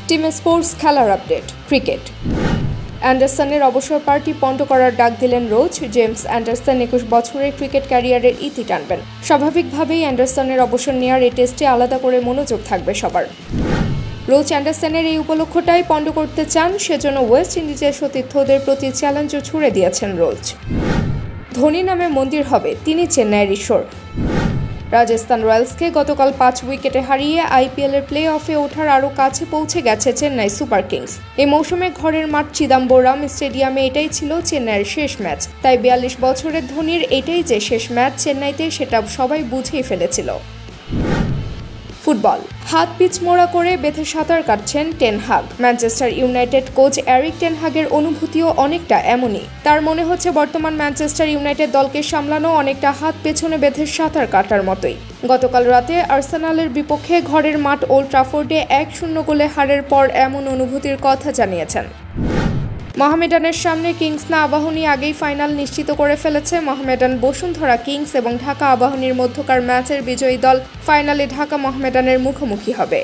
Team sports খেলার update. Cricket. অ্যান্ডারসনের অবসর party পণ্ড করার ডাক দিলেন রোচ। জেমস অ্যান্ডারসন 21 বছরের ক্রিকেট ক্যারিয়ারের ইতি টানবেন। স্বাভাবিকভাবেই অ্যান্ডারসনের অবসর নেওয়ার এই টেস্টে আলাদা করে মনোযোগ থাকবে সবার। রোচ অ্যান্ডারসনের এই উপলক্ষটাই পণ্ড করতে চান, সেজন্য ওয়েস্ট ইন্ডিজের সতীর্থদের প্রতি চ্যালেঞ্জও ছুড়ে দিয়েছেন রোচ। ধোনি নামে মন্দির হবে, তিনি চেন্নাইয়ের ঈশ্বর। রাজস্থান রয়্যালসকে গতকাল 5 উইকেটে হারিয়ে আইপিএলের প্লে অফে ওঠার আরও কাছে পৌঁছে গেছে চেন্নাই সুপার কিংস। এই মৌসুমে ঘরের মাঠ চিদাম্বরম স্টেডিয়ামে এটাই ছিল চেন্নাইয়ের শেষ ম্যাচ। তাই 42 বছরের ধোনির এটাই যে শেষ ম্যাচ চেন্নাইতে, সেটা সবাই বুঝেই ফেলেছিল। ফুটবল। হাত পিচমোড়া করে বেঁধে সাঁতার কাটছেন ten Hag. Manchester United coach Erik ten হাগের অনুভূতিও অনেকটা এমনই। তার মনে হচ্ছে বর্তমান ম্যানচেস্টার ইউনাইটেড দলকে সামলানো অনেকটা হাত পেছনে বেঁধে সাঁতার কাটার মতোই। গতকাল রাতে আর্সেনালের বিপক্ষে ঘরের মাঠ ওল্ড ট্রাফোর্ডে 1-0 গোলে হারের পর এমন অনুভূতির কথা জানিয়েছেন। মোহামেডানের সামনে কিংস না আবাহনী আগেই ফাইনাল নিশ্চিত করে ফেলেছে। মোহামেডান বসুন্ধরা কিংস এবং ঢাকা আবাহনীর মধ্যকার ম্যাচের বিজয়ী দল ফাইনালে ঢাকা মোহামেডানের মুখোমুখি হবে।